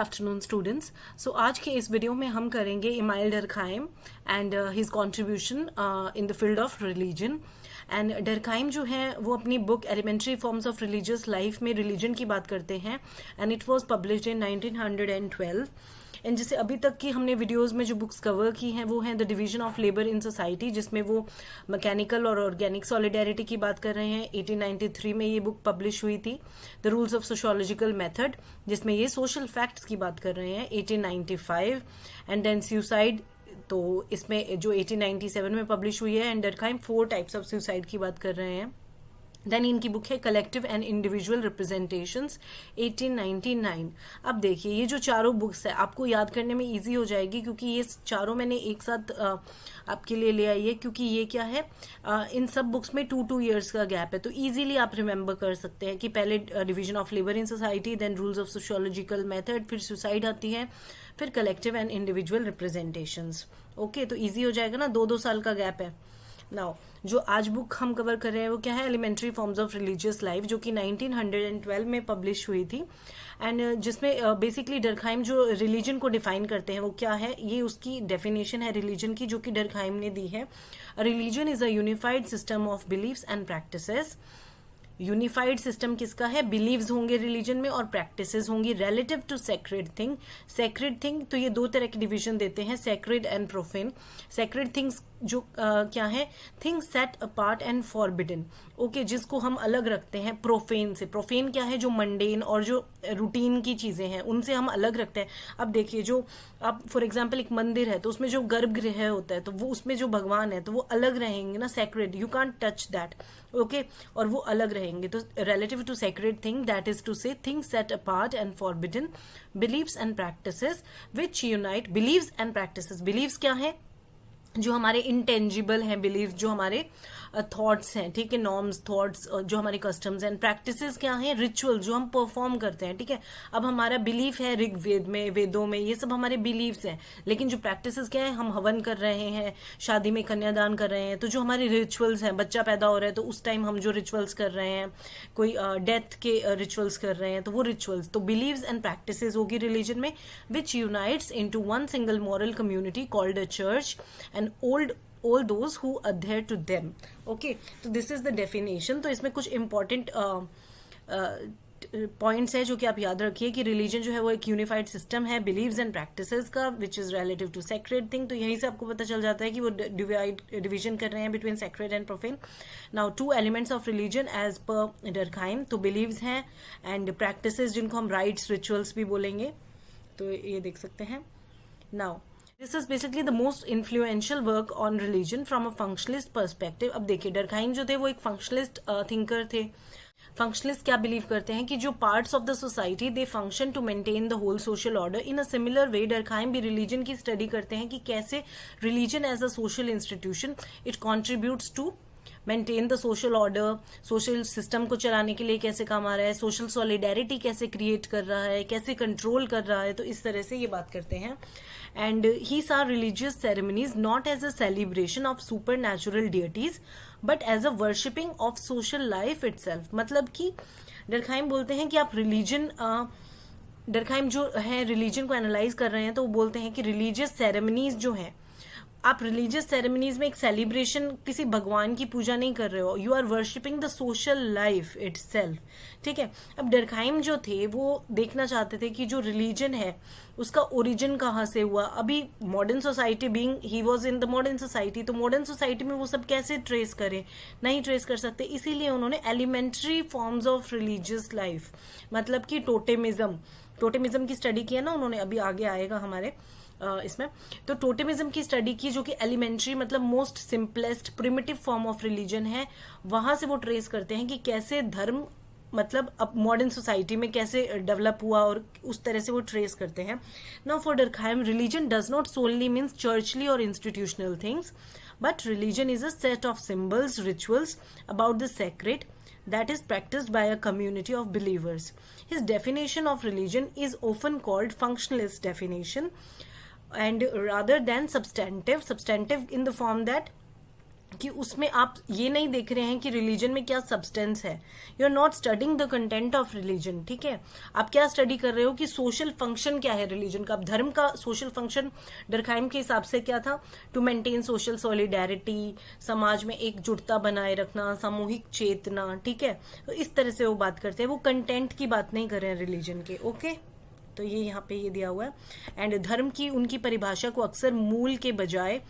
Afternoon students. सो आज के इस वीडियो में हम करेंगे Emile Durkheim and his contribution in the field of religion. And Durkheim जो है वो अपनी book elementary forms of religious life में रिलीजन की बात करते हैं and it was published in 1912। And जैसे अभी तक की हमने वीडियोस में जो बुक्स कवर की हैं वो हैं the division of labour in society, जिसमें वो मैकेनिकल और ऑर्गेनिक सॉलिडेरिटी की बात कर रहे हैं। 1893 में ये बुक पब्लिश हुई थी। The rules of sociological method, जिसमें ये सोशल फैक्ट्स की बात कर रहे हैं, 1895। एंड देन सुसाइड, तो इसमें जो 1897 में पब्लिश हुई है। And Durkheim 4 types of suicide की बात कर रहे हैं। देन इनकी बुक है कलेक्टिव एंड इंडिविजुअल रिप्रेजेंटेशंस, 1899। अब देखिए ये जो चारों बुक्स है आपको याद करने में इजी हो जाएगी, क्योंकि ये चारों मैंने एक साथ आपके लिए ले आई है, क्योंकि ये क्या है, इन सब बुक्स में 2 ईयर्स का गैप है, तो इजीली आप रिमेंबर कर सकते हैं कि पहले division of labour in society, then rules of sociological method, फिर सुसाइड आती है, फिर collective and individual representations. Okay, तो ईजी हो जाएगा ना, 2 साल का गैप है। नाउ जो आज बुक हम कवर कर रहे हैं वो क्या है, elementary forms of religious life, जो कि 1912 में पब्लिश हुई थी। एंड जिसमें बेसिकली डर्कहाइम जो रिलीजन को डिफाइन करते हैं वो क्या है, ये उसकी डेफिनेशन है रिलीजन की, जो कि डर्कहाइम ने दी है। Religion is a unified system of beliefs and practices. Unified system किसका है, बिलीव्स होंगे रिलीजन में और प्रैक्टिसेस होंगी relative to sacred thing. Sacred thing, तो ये 2 तरह की डिवीजन देते हैं, sacred and profane. Sacred things जो क्या है, things set apart and forbidden. Okay, जिसको हम अलग रखते हैं प्रोफेन से। प्रोफेन क्या है, जो मंडेन और जो रूटीन की चीजें हैं उनसे हम अलग रखते हैं। अब देखिए, जो अब फॉर एग्जाम्पल एक मंदिर है तो उसमें जो गर्भगृह होता है तो वो उसमें जो भगवान है तो वो अलग रहेंगे ना, sacred, you can't touch that. Okay, और वो अलग रहेंगे। तो relative to sacred thing, that is to say things set apart and forbidden. Beliefs and practices which unite. Beliefs and practices, beliefs क्या है, जो हमारे इंटेंजिबल हैं बिलीव, जो हमारे थॉट्स हैं, ठीक है, नॉर्म्स, थॉट्स, जो हमारे कस्टम्स एंड प्रैक्टिसेस क्या हैं, रिचुअल जो हम परफॉर्म करते हैं, ठीक है। अब हमारा बिलीफ है ऋग्वेद में, वेदों में, ये सब हमारे बिलीव्स हैं। लेकिन जो प्रैक्टिसेस क्या है, हम हवन कर रहे हैं, शादी में कन्यादान कर रहे हैं, तो जो हमारे रिचुअल्स हैं, बच्चा पैदा हो रहा है तो उस टाइम हम जो रिचुअल्स कर रहे हैं, कोई डेथ के रिचुअल्स कर रहे हैं, तो वो रिचुअल्स, तो बिलीव्स एंड प्रैक्टिसेस होगी रिलीजन में, which unites into one single moral community called a church and all those who adhere to them. Okay, तो this is the definition। तो इसमें कुछ important पॉइंट्स है जो कि आप याद रखिए कि रिलीजन जो है वो एक यूनिफाइड सिस्टम है बिलीव्स एंड प्रैक्टिसेस का, which is relative to sacred thing. तो यहीं से आपको पता चल जाता है कि वो डिवीजन कर रहे हैं between sacred and profane. Now 2 elements of religion as per Durkheim, तो बिलीव्स हैं एंड प्रैक्टिसेस, जिनको हम राइट्स, रिचुअल्स भी बोलेंगे, तो ये देख सकते हैं। Now this is basically the most influential work on religion from a functionalist perspective. अब देखिए, डर्कहाइम जो थे वो एक फंक्शनलिस्ट थिंकर थे। फंक्शनलिस्ट क्या बिलीव करते हैं कि जो parts of the society they function to maintain the whole social order. In a similar way Durkheim भी रिलीजन की स्टडी करते हैं कि कैसे religion as a social institution it contributes to maintain the social order, social system को चलाने के लिए कैसे काम आ रहा है, सोशल सॉलिडेरिटी कैसे क्रिएट कर रहा है, कैसे कंट्रोल कर रहा है, तो इस तरह से ये बात करते हैं। And he saw religious ceremonies not as a celebration of supernatural deities but as a worshipping of social life itself। मतलब कि डर्कहाइम बोलते हैं कि आप डर्कहाइम जो है रिलीजन को एनालाइज कर रहे हैं तो वो बोलते हैं कि रिलीजियस सेरेमनीज जो हैं, आप रिलीजियस सेरेमनीज में एक सेलिब्रेशन, किसी भगवान की पूजा नहीं कर रहे हो, you are worshipping the social life itself, ठीक है। अब डर्कहाइम जो थे वो देखना चाहते थे कि जो रिलीजन है उसका ओरिजिन कहाँ से हुआ। अभी modern society being he was in the modern society, तो मॉडर्न सोसाइटी में वो सब कैसे ट्रेस करें, नहीं ट्रेस कर सकते, इसीलिए उन्होंने elementary forms of religious life, मतलब कि टोटेमिज्म की स्टडी की है ना उन्होंने, अभी आगे आएगा हमारे इसमें। तो टोटेमिज्म की स्टडी की, जो कि एलिमेंट्री मतलब most simplest primitive form of religion है, वहां से वो ट्रेस करते हैं कि कैसे धर्म मतलब अब मॉडर्न सोसाइटी में कैसे डेवलप हुआ, और उस तरह से वो ट्रेस करते हैं। Now for Durkheim religion does not solely means churchly और institutional things, but religion is a set of symbols, rituals about the sacred that is practiced by a community of believers. His definition of religion is often called functionalist definition and rather than substantive in the form that कि उसमें आप ये नहीं देख रहे हैं कि religion में क्या सब्सटेंस है, you are not studying the content of religion, ठीक है। आप क्या स्टडी कर रहे हो कि सोशल फंक्शन क्या है रिलीजन का। धर्म का सोशल फंक्शन डरखाइम के हिसाब से क्या था, टू मेंटेन सोशल सॉलिडेरिटी, समाज में एकजुटता बनाए रखना, सामूहिक चेतना, ठीक है। तो इस तरह से वो बात करते हैं, वो कंटेंट की बात नहीं कर रहे हैं रिलीजन के, ओके। तो ये यहाँ पे ये दिया हुआ है। एंड धर्म की उनकी परिभाषा को अक्सर मूल के बजाय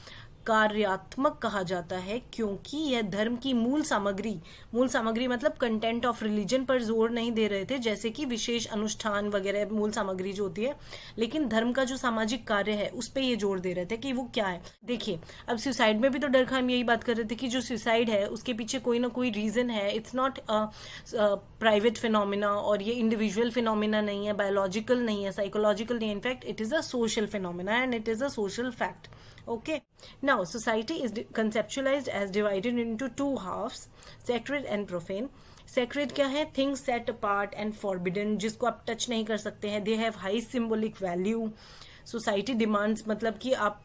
कार्यात्मक कहा जाता है, क्योंकि यह धर्म की मूल सामग्री मतलब कंटेंट ऑफ रिलीजन पर जोर नहीं दे रहे थे, जैसे कि विशेष अनुष्ठान वगैरह मूल सामग्री जो होती है, लेकिन धर्म का जो सामाजिक कार्य है उस पे ये जोर दे रहे थे कि वो क्या है। देखिए अब सुसाइड में भी तो डरखाम यही बात कर रहे थे कि जो सुसाइड है उसके पीछे कोई ना कोई रीजन है, इट्स नॉट प्राइवेट फिनोमिना, और ये इंडिविजुअल फिनोमिना नहीं है, बायोलॉजिकल नहीं है, साइकोलॉजिकल नहीं है, in fact it is a social phenomena and it is a social fact, okay. Now society is conceptualized as divided into two halves, sacred and profane. Sacred क्या है, things set apart and forbidden, जिसको आप touch नहीं कर सकते हैं, they have high symbolic value. Society demands मतलब कि आप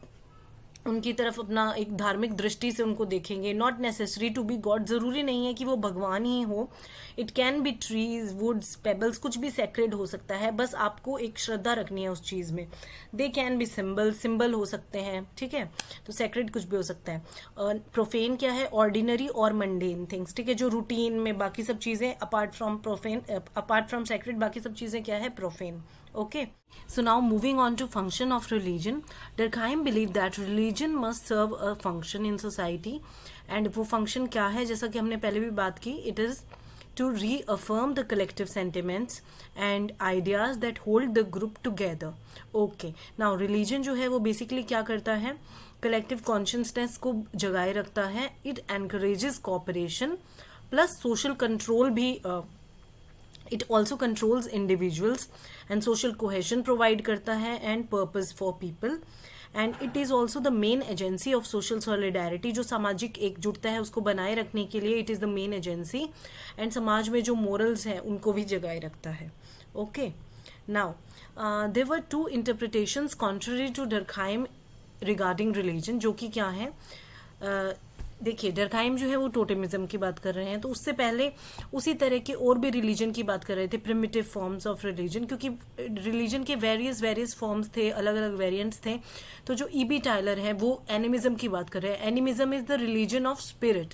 उनकी तरफ अपना एक धार्मिक दृष्टि से उनको देखेंगे, not necessary to be God, जरूरी नहीं है कि वो भगवान ही हो, it can be trees, woods, pebbles, कुछ भी सेक्रेड हो सकता है, बस आपको एक श्रद्धा रखनी है उस चीज में। दे कैन बी सिंबल हो सकते हैं, ठीक है, तो सेक्रेड कुछ भी हो सकता है। प्रोफेन क्या है, ऑर्डिनरी और मंडेन थिंग्स, ठीक है, जो रूटीन में बाकी सब चीजें अपार्ट फ्रॉम सेक्रेड, बाकी सब चीजें क्या है, profane, okay. So now moving on to function of religion, Durkheim believed that religion must serve a function in society, and वो function क्या है, जैसा कि हमने पहले भी बात की, it is to reaffirm the collective sentiments and ideas that hold the group together, okay. Now religion जो है वो basically क्या करता है, collective consciousness को जगाए रखता है, it encourages cooperation plus social control भी it also controls individuals and social cohesion provide करता है and purpose for people, and it is also the main agency of social solidarity, जो सामाजिक एकजुटता है उसको बनाए रखने के लिए it is the main agency, and समाज में जो morals हैं उनको भी जगाए रखता है, okay. Now there were two interpretations contrary to Durkheim regarding religion, जो कि क्या है, देखिए डरखाइम जो है वो टोटेमिज्म की बात कर रहे हैं, तो उससे पहले उसी तरह के और भी रिलीजन की बात कर रहे थे, प्रिमिटिव फॉर्म्स ऑफ रिलीजन, क्योंकि रिलीजन के वेरियस फॉर्म्स थे, अलग अलग वेरिएंट्स थे। तो जो ईबी टाइलर है वो एनिमिज्म की बात कर रहे हैं, animism is the religion of spirit,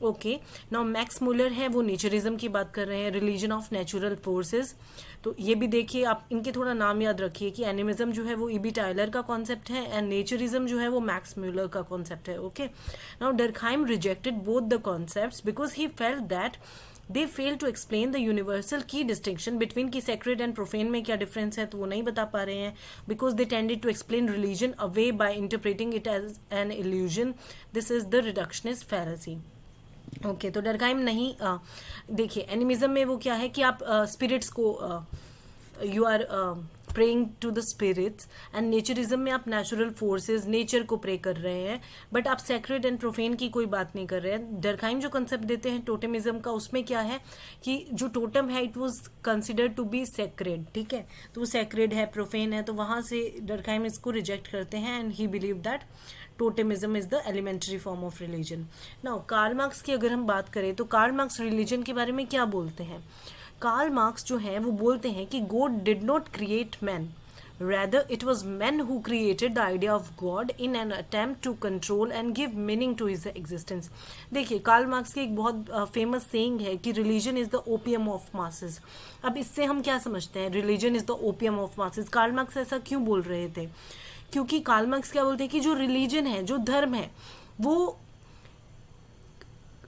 okay. Now Max Muller है वो नेचरिज्म की बात कर रहे हैं, रिलीजन ऑफ नेचुरल फोर्सेस। तो ये भी देखिए, आप इनके थोड़ा नाम याद रखिए कि एनिमिज्म जो है वो ईबी टाइलर का कॉन्सेप्ट है एंड नेचरिज्म जो है वो मैक्स मुलर का कॉन्सेप्ट है, okay. Now Durkheim rejected both the concepts because he felt that they fail to explain the universal की डिस्टिंक्शन बिटवीन की सेक्रेड एंड प्रोफेन में क्या डिफरेंस है, तो वो नहीं बता पा रहे हैं, because they tended to explain religion away by interpreting it as an illusion, this is the reductionist fallacy, okay. तो डरखाइम नहीं, देखिए एनिमिज्म में वो क्या है कि आप स्पिरिट्स को you are praying to the spirits, and naturism में आप नेचुरल फोर्सेस, नेचर को प्रे कर रहे हैं, बट आप सेक्रेड एंड प्रोफेन की कोई बात नहीं कर रहे हैं। डरखाइम जो कंसेप्ट देते हैं टोटेमिज्म का, उसमें क्या है कि जो टोटम है it was considered to be sacred, ठीक है, तो वो सेक्रेड है, प्रोफेन है, तो वहां से डरखाइम इसको रिजेक्ट करते हैं and he believe that totemism is the elementary form of religion. Now Karl Marx की अगर हम बात करें तो कार्ल मार्क्स रिलीजन के बारे में क्या बोलते हैं, कार्ल मार्क्स जो है वो बोलते हैं कि God did not create man, rather it was men who created the idea of God in an attempt to control and give meaning to his existence। देखिए कार्ल मार्क्स की एक बहुत फेमस सेइंग है कि religion is the opium of masses. अब इससे हम क्या समझते हैं, religion is the opium of masses, Karl Marx ऐसा क्यों बोल रहे थे, क्योंकि कार्ल मार्क्स क्या बोलते हैं कि जो रिलीजन है, जो धर्म है, वो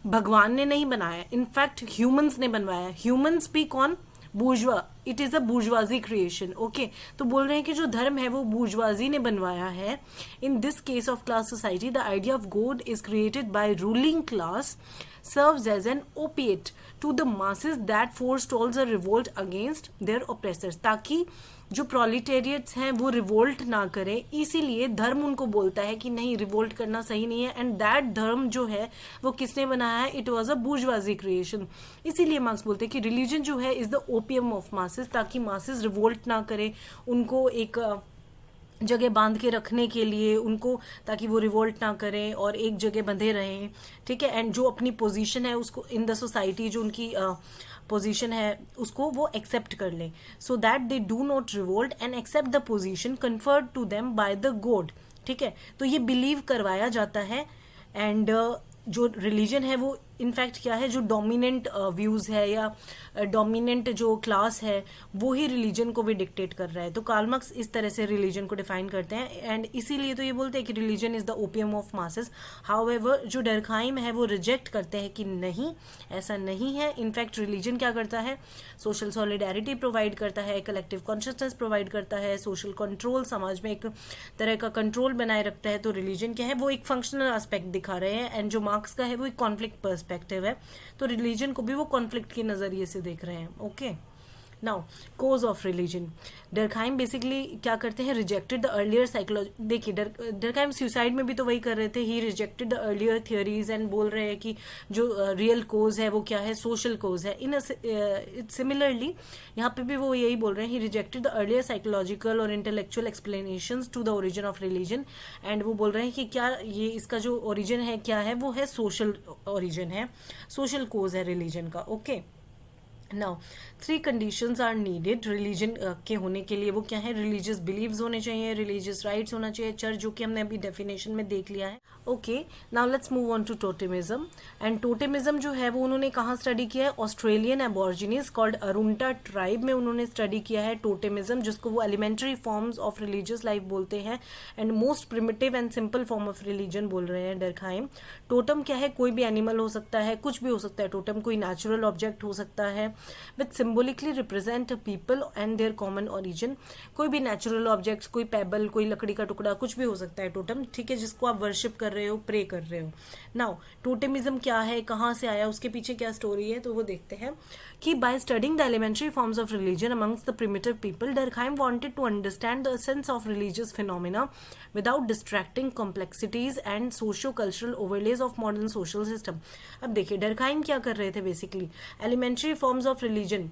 भगवान ने नहीं बनाया, इनफैक्ट ह्यूमंस ने बनवाया। ह्यूमंस भी कौन, bourgeois, it is a bourgeoisie creation, okay. तो बोल रहे हैं कि जो धर्म है वो बूर्जवाजी ने बनवाया है। In this case of class society the idea of God is created by ruling class, serves as an opiate to the masses that forestalls a revolt against their oppressors, ताकि जो प्रोलिटेरियट्स हैं वो रिवोल्ट ना करें, इसीलिए धर्म उनको बोलता है कि नहीं रिवोल्ट करना सही नहीं है, एंड दैट धर्म जो है वो किसने बनाया है, it was a bourgeoisie creation. इसीलिए मार्क्स बोलते हैं कि रिलीजन जो है is the opium of masses, ताकि मासेस रिवोल्ट ना करें, उनको एक जगह बांध के रखने के लिए उनको, ताकि वो रिवोल्ट ना करें और एक जगह बंधे रहें, ठीक है। एंड जो अपनी पोजीशन है उसको इन द सोसाइटी, जो उनकी पोजीशन है उसको वो एक्सेप्ट कर लें, so that they do not revolt and accept the position conferred to them by the God, ठीक है। तो ये बिलीव करवाया जाता है। एंड जो रिलीजन है वो इनफैक्ट क्या है, जो डोमिनेंट व्यूज है या डोमिनेंट जो क्लास है वो ही रिलीजन को भी डिक्टेट कर रहा है। तो कार्ल मार्क्स इस तरह से रिलीजन को डिफाइन करते हैं, एंड इसीलिए तो ये बोलते हैं कि religion is the opium of masses. However जो डर्कहाइम है वो रिजेक्ट करते हैं कि नहीं, ऐसा नहीं है। इनफैक्ट रिलीजन क्या करता है, सोशल सॉलिडेरिटी प्रोवाइड करता है, कलेक्टिव कॉन्शियसनेस प्रोवाइड करता है, सोशल कंट्रोल, समाज में एक तरह का कंट्रोल बनाए रखता है। तो रिलीजन क्या है, वो एक फंक्शनल एस्पेक्ट दिखा रहे हैं, एंड जो मार्क्स का है वो एक कॉन्फ्लिक्ट पर्सपेक्टिव है। तो रिलीजन को भी वो कॉन्फ्लिक्ट के नजरिए से देख रहे हैं। Okay, now cause of religion. Durkheim basically क्या करते हैं, रिजेक्टेड द अर्लियर साइकोलॉजी। देखिए डर्कहाइम सुसाइड में भी तो वही कर रहे थे, he rejected the earlier theories and बोल रहे हैं कि जो रियल कोज है वो क्या है, सोशल कोज है। इन सिमिलरली यहाँ पे भी वो यही बोल रहे हैं, he rejected the earlier psychological और intellectual explanations to the origin of religion. And वो बोल रहे हैं कि क्या ये इसका जो ओरिजिन है क्या है, वो है सोशल ओरिजिन है, सोशल कोज है रिलीजन का। Okay, now 3 conditions are needed religion के होने के लिए। वो क्या है, रिलीजियस बिलीव्स होने चाहिए, रिलीजियस राइट्स होना चाहिए, चर्च, जो कि हमने अभी डेफिनेशन में देख लिया है। Okay, now let's move on to totemism. And totemism जो है वो उन्होंने कहाँ स्टडी किया है, Australian aborigines called Arunta tribe में उन्होंने स्टडी किया है टोटेमिज्म, जिसको वो elementary forms of religious life बोलते हैं and most primitive and simple form of religion बोल रहे हैं डर्कहाइम। टोटम क्या है, कोई भी एनिमल हो सकता है, कुछ भी हो सकता है। टोटम कोई नेचुरल ऑब्जेक्ट हो सकता है with symbolically represent people and their common origin. कोई भी नेचुरल ऑब्जेक्ट, कोई पेबल, कोई लकड़ी का टुकड़ा, कुछ भी हो सकता है टोटम, ठीक है, जिसको आप वर्शिप कर रहे हो, प्रे कर रहे हो। नाउ टोटेमिज्म क्या है, कहाँ से आया, उसके पीछे क्या स्टोरी है, तो वो देखते हैं कि by studying the elementary forms of religion amongst the primitive people, Durkheim wanted to understand the essence of religious phenomena without distracting complexities and socio cultural overlays of modern social system. अब देखिए Durkheim क्या कर रहे थे, basically elementary forms of religion,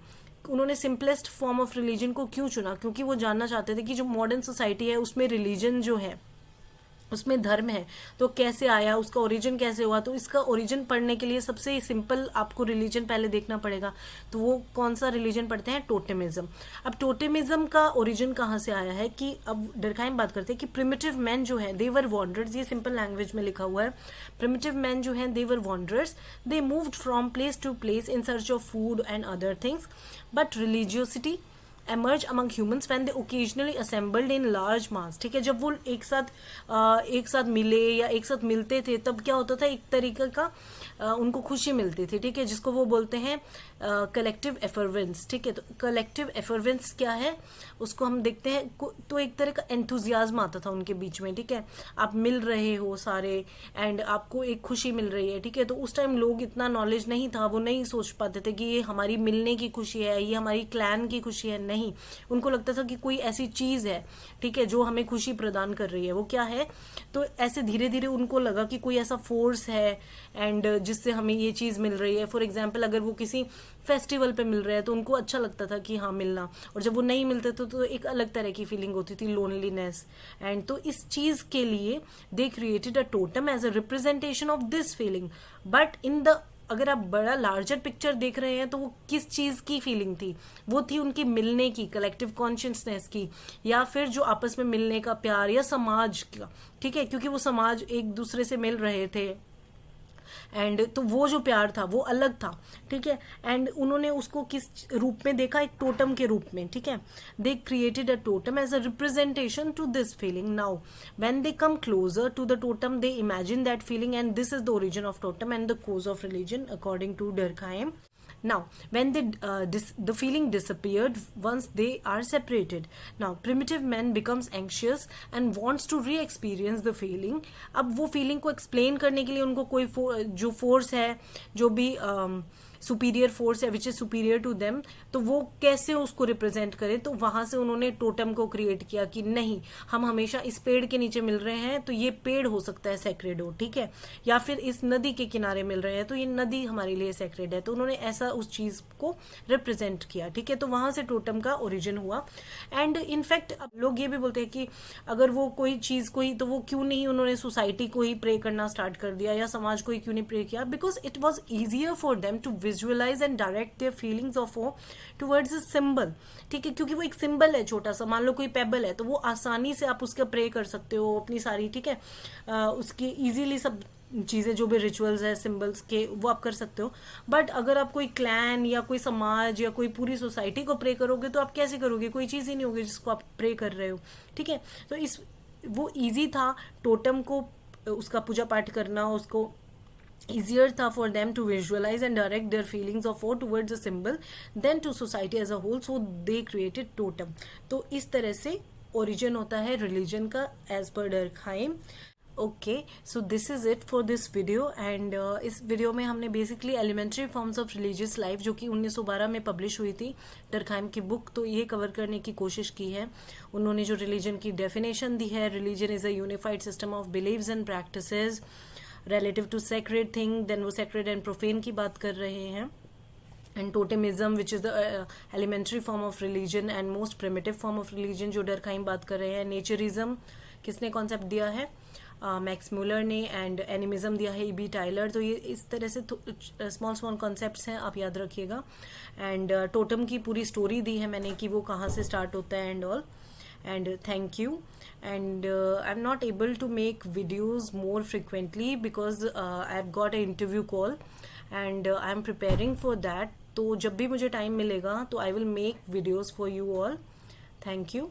उन्होंने simplest form of religion को क्यों चुना, क्योंकि वो जानना चाहते थे कि जो मॉडर्न सोसाइटी है उसमें रिलीजन जो है, उसमें धर्म है, तो कैसे आया, उसका ओरिजिन कैसे हुआ। तो इसका ओरिजिन पढ़ने के लिए सबसे सिंपल आपको रिलीजन पहले देखना पड़ेगा। तो वो कौन सा रिलीजन पढ़ते हैं, टोटेमिज्म। अब टोटेमिज्म का ओरिजिन कहाँ से आया है, कि अब डर्कहाइम बात करते हैं कि प्रिमिटिव मैन जो है दे वर वॉन्डर्स, ये सिंपल लैंग्वेज में लिखा हुआ है। प्रिमिटिव मैन जो है they were wanderers, they moved from place to place in search of food and other things, but religiosity emerge among humans when they occasionally assembled in large mass। ठीक है, जब वो एक साथ मिले या एक साथ मिलते थे तब क्या होता था, एक तरीके का उनको खुशी मिलती थी, ठीक है, जिसको वो बोलते हैं कलेक्टिव एफर्वेंस। ठीक है, तो कलेक्टिव एफर्वेंस क्या है उसको हम देखते हैं। तो एक तरह का एंथुजियाज्म आता था उनके बीच में, ठीक है, आप मिल रहे हो सारे एंड आपको एक खुशी मिल रही है, ठीक है। तो उस टाइम लोग इतना नॉलेज नहीं था, वो नहीं सोच पाते थे कि ये हमारी मिलने की खुशी है, ये हमारी क्लैन की खुशी है, नहीं, उनको लगता था कि कोई ऐसी चीज है, ठीक है, जो हमें खुशी प्रदान कर रही है, वो क्या है। तो ऐसे धीरे धीरे उनको लगा कि कोई ऐसा फोर्स है एंड जिससे हमें ये चीज मिल रही है। फॉर एग्जाम्पल अगर वो किसी फेस्टिवल पे मिल रहे हैं तो उनको अच्छा लगता था कि हाँ मिलना, और जब वो नहीं मिलते तो एक अलग तरह की फीलिंग होती थी, लोनलीनेस। एंड तो इस चीज के लिए they created a totem as a representation of this feeling. But in the अगर आप बड़ा लार्जर पिक्चर देख रहे हैं तो वो किस चीज की फीलिंग थी, वो थी उनकी मिलने की, कलेक्टिव कॉन्शियसनेस की, या फिर जो आपस में मिलने का प्यार या समाज का, ठीक है, क्योंकि वो समाज एक दूसरे से मिल रहे थे एंड तो वो जो प्यार था वो अलग था, ठीक है। एंड उन्होंने उसको किस रूप में देखा, एक टोटम के रूप में, ठीक है। They created a totem as a representation to this feeling. Now when they come closer to the totem they imagine that feeling and this is the origin of totem and the cause of religion according to Durkheim. Now, when the feeling disappeared once they are separated. Now, primitive man becomes anxious and wants to re-experience the feeling. अब वो feeling को explain करने के लिए उनको कोई जो force है, जो भी सुपीरियर फोर्स है which is superior to them, तो वो कैसे उसको रिप्रेजेंट करे। तो वहां से उन्होंने टोटम को क्रिएट किया कि नहीं, हम हमेशा इस पेड़ के नीचे मिल रहे हैं तो ये पेड़ हो सकता है सेक्रेड हो, ठीक है, या फिर इस नदी के किनारे मिल रहे हैं तो ये नदी हमारे लिए सेक्रेड है। तो उन्होंने ऐसा उस चीज को रिप्रेजेंट किया, ठीक है। तो वहां से टोटम का ओरिजिन हुआ। एंड इनफैक्ट लोग ये भी बोलते हैं कि अगर वो कोई चीज को ही, तो वो क्यों नहीं उन्होंने सोसाइटी को ही प्रे करना स्टार्ट कर दिया या समाज को ही क्यों नहीं प्रे किया, because it was easier for them to visualise and direct their feelings of वो टुवर्ड्स अ सिंबल, ठीक है, क्योंकि वो एक सिंबल है छोटा सा, मान लो कोई पेबल है तो वो आसानी से आप उसका प्रे कर सकते हो अपनी सारी, ठीक है, उसकी इजीली सब चीज़ें जो भी रिचुअल्स है सिंबल्स के वो आप कर सकते हो। बट अगर आप कोई क्लैन या कोई समाज या कोई पूरी सोसाइटी को प्रे करोगे तो आप कैसे करोगे, कोई चीज़ ही नहीं होगी जिसको आप प्रे कर रहे हो, ठीक है। तो इस वो इजी था टोटम को उसका पूजा पाठ करना, उसको easier था for them to visualize and direct their feelings of awe towards a symbol than to society as a whole, so they created totem। तो इस तरह से origin होता है religion का as per Durkheim। ओके, so this is it for this video. And इस video में हमने basically elementary forms of religious life जो कि 1912 में पब्लिश हुई थी डरखाइम की बुक, तो ये कवर करने की कोशिश की है। उन्होंने जो रिलीजन की डेफिनेशन दी है, religion is a unified system of beliefs and practices relative to sacred thing, then वो sacred and profane की बात कर रहे हैं। and totemism which is the elementary form of religion and most primitive form of religion जो Durkheim बात कर रहे हैं। नेचरिज्म किसने कॉन्सेप्ट दिया है, मैक्स म्यूलर ने। एंड एनिमिज्म दिया है ई.बी. टाइलर। तो ये इस तरह से स्मॉल स्मॉल कॉन्सेप्ट्स हैं, आप याद रखिएगा। एंड टोटम की पूरी स्टोरी दी है मैंने कि वो कहाँ से स्टार्ट होता है and all. And thank you, and I'm not able to make videos more frequently because I've got an interview call and I'm preparing for that। तो जब भी मुझे टाइम मिलेगा तो I will make videos for you all। Thank you।